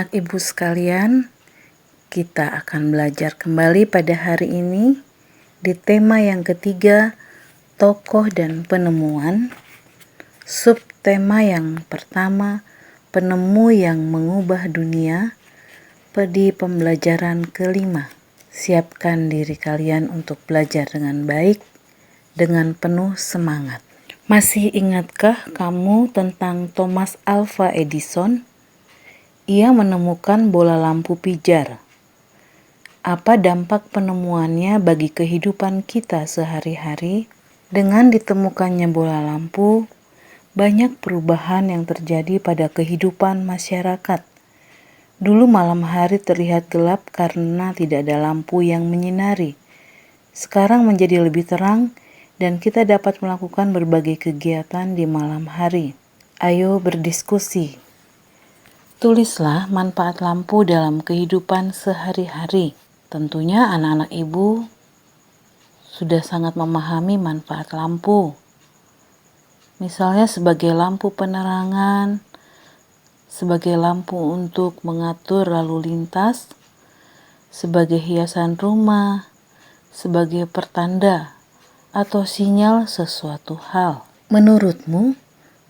Anak-anak ibu sekalian, kita akan belajar kembali pada hari ini di tema yang ketiga, tokoh dan penemuan. Subtema yang pertama, penemu yang mengubah dunia, di pembelajaran kelima. Siapkan diri kalian untuk belajar dengan baik, dengan penuh semangat. Masih ingatkah kamu tentang Thomas Alva Edison? Ia menemukan bola lampu pijar. Apa dampak penemuannya bagi kehidupan kita sehari-hari? Dengan ditemukannya bola lampu, banyak perubahan yang terjadi pada kehidupan masyarakat. Dulu malam hari terlihat gelap karena tidak ada lampu yang menyinari. Sekarang menjadi lebih terang dan kita dapat melakukan berbagai kegiatan di malam hari. Ayo berdiskusi. Tulislah manfaat lampu dalam kehidupan sehari-hari. Tentunya anak-anak ibu sudah sangat memahami manfaat lampu. Misalnya sebagai lampu penerangan, sebagai lampu untuk mengatur lalu lintas, sebagai hiasan rumah, sebagai pertanda atau sinyal sesuatu hal. Menurutmu,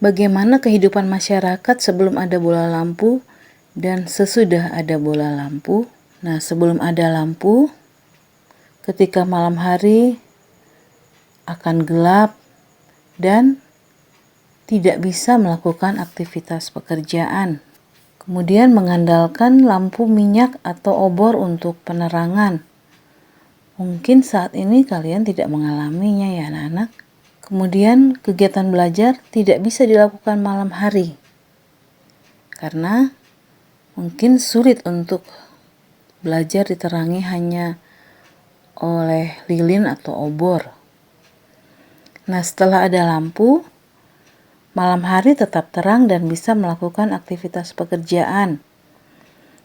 bagaimana kehidupan masyarakat sebelum ada bola lampu dan sesudah ada bola lampu? Nah, sebelum ada lampu, ketika malam hari akan gelap dan tidak bisa melakukan aktivitas pekerjaan. Kemudian mengandalkan lampu minyak atau obor untuk penerangan. Mungkin saat ini kalian tidak mengalaminya ya anak-anak. Kemudian kegiatan belajar tidak bisa dilakukan malam hari karena mungkin sulit untuk belajar diterangi hanya oleh lilin atau obor. Nah, setelah ada lampu, malam hari tetap terang dan bisa melakukan aktivitas pekerjaan.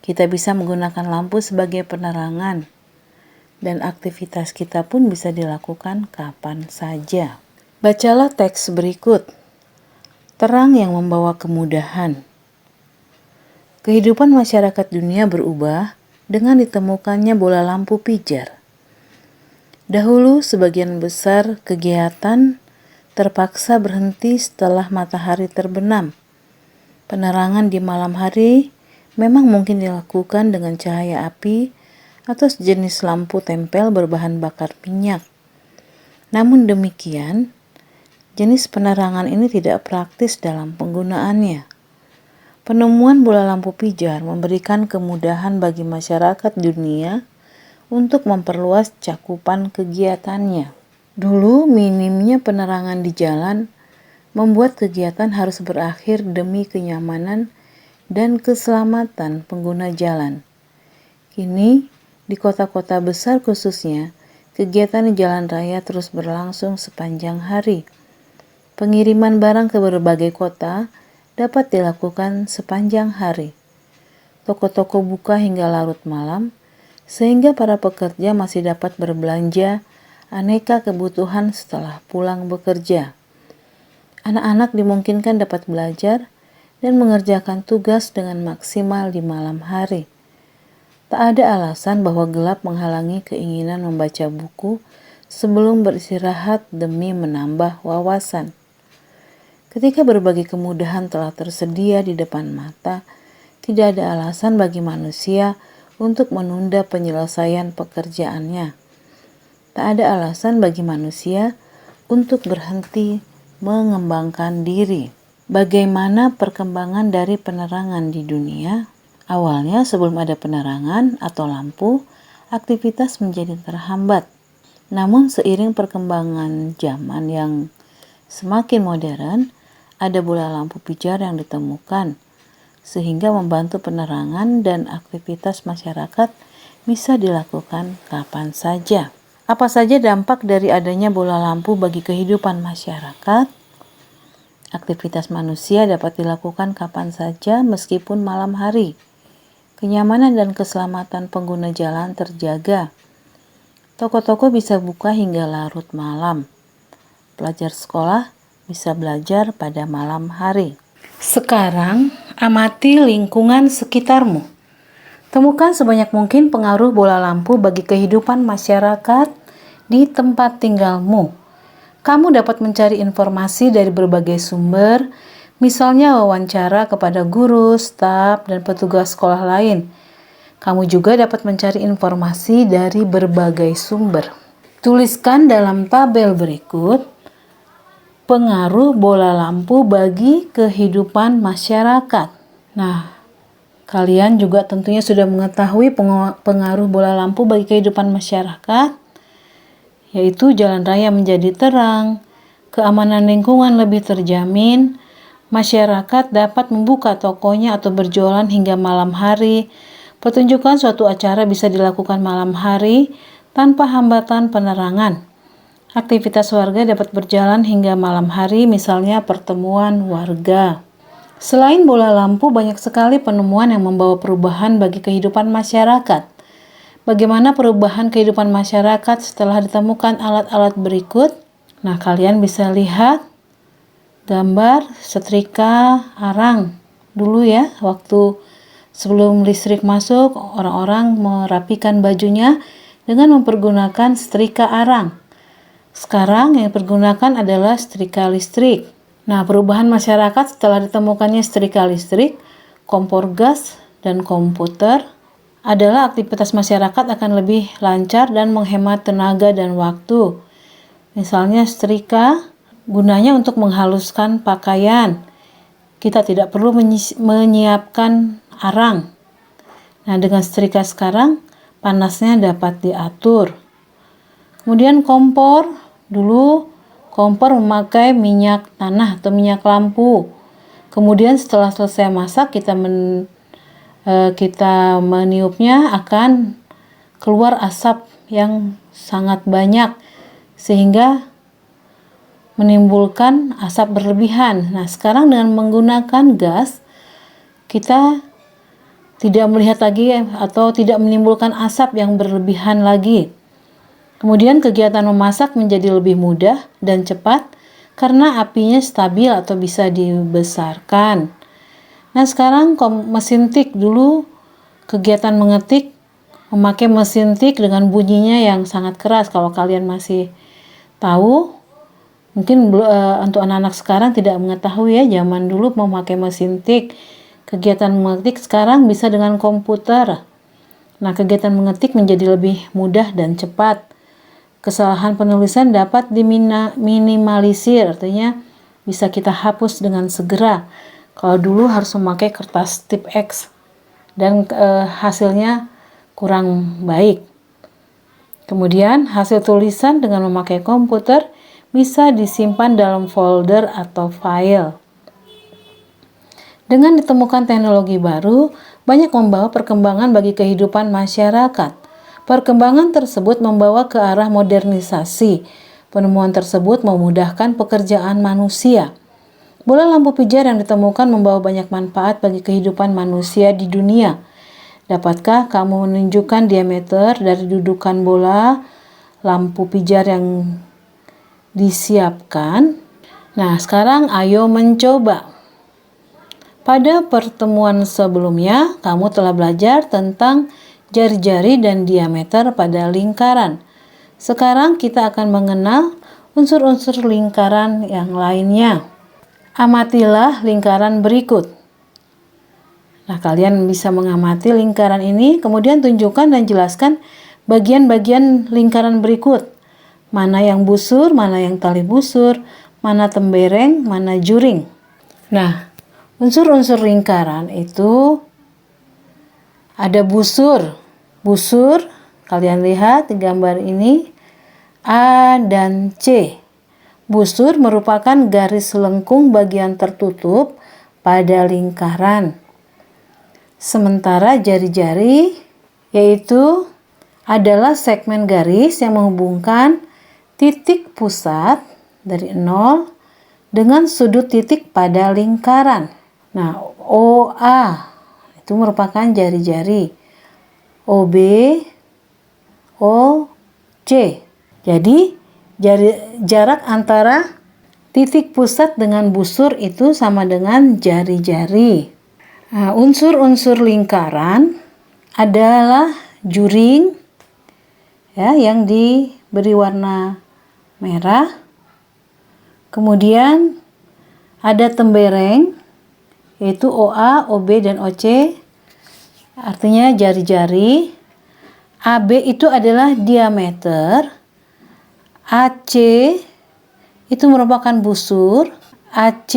Kita bisa menggunakan lampu sebagai penerangan dan aktivitas kita pun bisa dilakukan kapan saja. Bacalah teks berikut. Terang yang membawa kemudahan. Kehidupan masyarakat dunia berubah dengan ditemukannya bola lampu pijar. Dahulu sebagian besar kegiatan terpaksa berhenti setelah matahari terbenam. Penerangan di malam hari memang mungkin dilakukan dengan cahaya api atau sejenis lampu tempel berbahan bakar minyak. Namun demikian, jenis penerangan ini tidak praktis dalam penggunaannya. Penemuan bola lampu pijar memberikan kemudahan bagi masyarakat dunia untuk memperluas cakupan kegiatannya. Dulu minimnya penerangan di jalan membuat kegiatan harus berakhir demi kenyamanan dan keselamatan pengguna jalan. Kini, di kota-kota besar khususnya, kegiatan di jalan raya terus berlangsung sepanjang hari. Pengiriman barang ke berbagai kota dapat dilakukan sepanjang hari. Toko-toko buka hingga larut malam, sehingga para pekerja masih dapat berbelanja aneka kebutuhan setelah pulang bekerja. Anak-anak dimungkinkan dapat belajar dan mengerjakan tugas dengan maksimal di malam hari. Tak ada alasan bahwa gelap menghalangi keinginan membaca buku sebelum beristirahat demi menambah wawasan. Ketika berbagai kemudahan telah tersedia di depan mata, tidak ada alasan bagi manusia untuk menunda penyelesaian pekerjaannya. Tak ada alasan bagi manusia untuk berhenti mengembangkan diri. Bagaimana perkembangan dari penerangan di dunia? Awalnya sebelum ada penerangan atau lampu, aktivitas menjadi terhambat. Namun seiring perkembangan zaman yang semakin modern, ada bola lampu pijar yang ditemukan, sehingga membantu penerangan dan aktivitas masyarakat bisa dilakukan kapan saja. Apa saja dampak dari adanya bola lampu bagi kehidupan masyarakat? Aktivitas manusia dapat dilakukan kapan saja meskipun malam hari. Kenyamanan dan keselamatan pengguna jalan terjaga. Toko-toko bisa buka hingga larut malam. Pelajar sekolah bisa belajar pada malam hari. Sekarang, amati lingkungan sekitarmu. Temukan sebanyak mungkin pengaruh bola lampu bagi kehidupan masyarakat di tempat tinggalmu. Kamu dapat mencari informasi dari berbagai sumber, misalnya wawancara kepada guru, staf, dan petugas sekolah lain. Kamu juga dapat mencari informasi dari berbagai sumber. Tuliskan dalam tabel berikut pengaruh bola lampu bagi kehidupan masyarakat. Nah, kalian juga tentunya sudah mengetahui pengaruh bola lampu bagi kehidupan masyarakat, yaitu jalan raya menjadi terang, keamanan lingkungan lebih terjamin, masyarakat dapat membuka tokonya atau berjualan hingga malam hari, pertunjukan suatu acara bisa dilakukan malam hari tanpa hambatan penerangan. Aktivitas warga dapat berjalan hingga malam hari, misalnya pertemuan warga. Selain bola lampu, banyak sekali penemuan yang membawa perubahan bagi kehidupan masyarakat. Bagaimana perubahan kehidupan masyarakat setelah ditemukan alat-alat berikut? Nah, kalian bisa lihat gambar setrika arang. Dulu ya, waktu sebelum listrik masuk, orang-orang merapikan bajunya dengan mempergunakan setrika arang. Sekarang yang dipergunakan adalah setrika listrik. Nah, perubahan masyarakat setelah ditemukannya setrika listrik, kompor gas, dan komputer adalah aktivitas masyarakat akan lebih lancar dan menghemat tenaga dan waktu. Misalnya setrika gunanya untuk menghaluskan pakaian. Kita tidak perlu menyiapkan arang. Nah, dengan setrika sekarang panasnya dapat diatur. Kemudian kompor, dulu kompor memakai minyak tanah atau minyak lampu. Kemudian setelah selesai masak, kita meniupnya akan keluar asap yang sangat banyak sehingga menimbulkan asap berlebihan. Nah, sekarang dengan menggunakan gas, kita tidak melihat lagi atau tidak menimbulkan asap yang berlebihan lagi. Kemudian kegiatan memasak menjadi lebih mudah dan cepat karena apinya stabil atau bisa dibesarkan. Nah, sekarang mesin tik, dulu kegiatan mengetik memakai mesin tik dengan bunyinya yang sangat keras. Kalau kalian masih tahu, mungkin untuk anak-anak sekarang tidak mengetahui ya, zaman dulu memakai mesin tik. Kegiatan mengetik sekarang bisa dengan komputer. Nah, kegiatan mengetik menjadi lebih mudah dan cepat. Kesalahan penulisan dapat diminimalisir, artinya bisa kita hapus dengan segera. Kalau dulu harus memakai kertas tip X dan hasilnya kurang baik. Kemudian hasil tulisan dengan memakai komputer bisa disimpan dalam folder atau file. Dengan ditemukan teknologi baru, banyak membawa perkembangan bagi kehidupan masyarakat. Perkembangan tersebut membawa ke arah modernisasi. Penemuan tersebut memudahkan pekerjaan manusia. Bola lampu pijar yang ditemukan membawa banyak manfaat bagi kehidupan manusia di dunia. Dapatkah kamu menunjukkan diameter dari dudukan bola lampu pijar yang disiapkan? Nah, sekarang ayo mencoba. Pada pertemuan sebelumnya, kamu telah belajar tentang jari-jari dan diameter pada lingkaran. Sekarang kita akan mengenal unsur-unsur lingkaran yang lainnya. Amatilah lingkaran berikut. Nah, kalian bisa mengamati lingkaran ini, kemudian tunjukkan dan jelaskan bagian-bagian lingkaran berikut. Mana yang busur, mana yang tali busur, mana tembereng, mana juring. Nah, unsur-unsur lingkaran itu ada busur. Busur, kalian lihat di gambar ini, A dan C. Busur merupakan garis lengkung bagian tertutup pada lingkaran. Sementara jari-jari yaitu adalah segmen garis yang menghubungkan titik pusat dari 0 dengan sudut titik pada lingkaran. Nah, OA itu merupakan jari-jari. OB, OC. Jadi, jarak antara titik pusat dengan busur itu sama dengan jari-jari. Nah, unsur-unsur lingkaran adalah juring ya, yang diberi warna merah. Kemudian ada tembereng, yaitu OA, OB, dan OC, artinya jari-jari. AB itu adalah diameter, AC itu merupakan busur, AC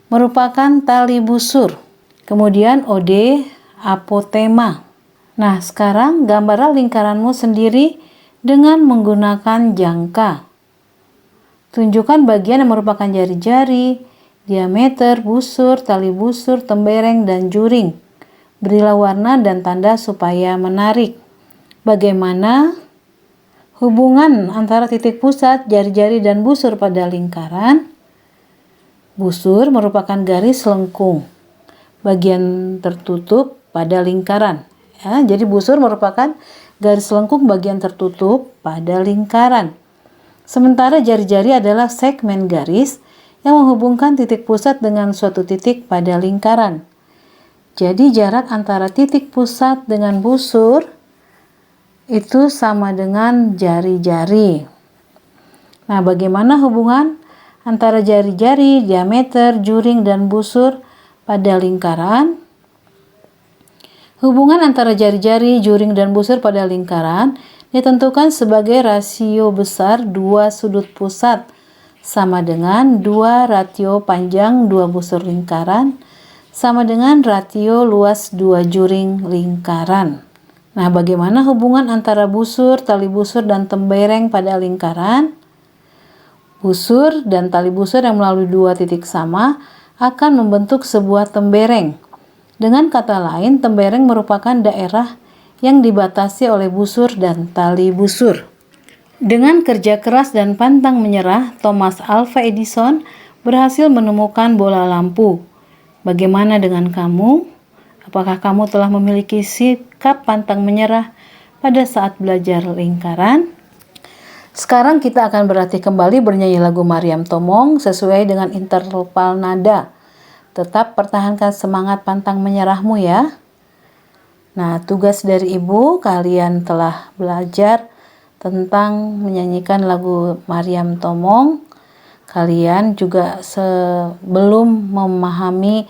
merupakan tali busur. Kemudian OD, apotema. Nah, sekarang gambarlah lingkaranmu sendiri dengan menggunakan jangka. Tunjukkan bagian yang merupakan jari-jari, diameter, busur, tali busur, tembereng, dan juring. Berilah warna dan tanda supaya menarik. Bagaimana hubungan antara titik pusat, jari-jari, dan busur pada lingkaran? Busur merupakan garis lengkung, bagian tertutup pada lingkaran. Ya, jadi busur merupakan garis lengkung bagian tertutup pada lingkaran. Sementara jari-jari adalah segmen garis yang menghubungkan titik pusat dengan suatu titik pada lingkaran. Jadi jarak antara titik pusat dengan busur itu sama dengan jari-jari. Nah, bagaimana hubungan antara jari-jari, diameter, juring, dan busur pada lingkaran? Hubungan antara jari-jari, juring, dan busur pada lingkaran ditentukan sebagai rasio besar dua sudut pusat sama dengan 2 ratio panjang 2 busur lingkaran sama dengan ratio luas 2 juring lingkaran. Nah, bagaimana hubungan antara busur, tali busur, dan tembereng pada lingkaran? Busur dan tali busur yang melalui dua titik sama akan membentuk sebuah tembereng. Dengan kata lain, tembereng merupakan daerah yang dibatasi oleh busur dan tali busur. Dengan kerja keras dan pantang menyerah, Thomas Alva Edison berhasil menemukan bola lampu. Bagaimana dengan kamu? Apakah kamu telah memiliki sikap pantang menyerah pada saat belajar lingkaran? Sekarang kita akan berlatih kembali bernyanyi lagu Maryam Tomong sesuai dengan interval nada. Tetap pertahankan semangat pantang menyerahmu ya. Nah, tugas dari ibu, kalian telah belajar tentang menyanyikan lagu Maryam Tomong. Kalian juga sebelum memahami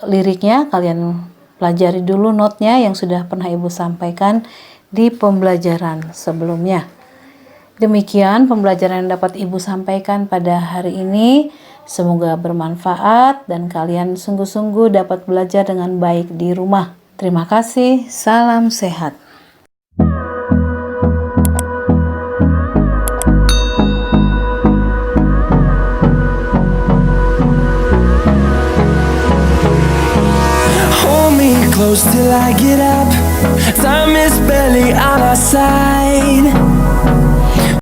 liriknya, kalian pelajari dulu notnya yang sudah pernah ibu sampaikan di pembelajaran sebelumnya. Demikian pembelajaran yang dapat ibu sampaikan pada hari ini. Semoga bermanfaat dan kalian sungguh-sungguh dapat belajar dengan baik di rumah. Terima kasih, salam sehat. Close till I get up. Time is barely on our side.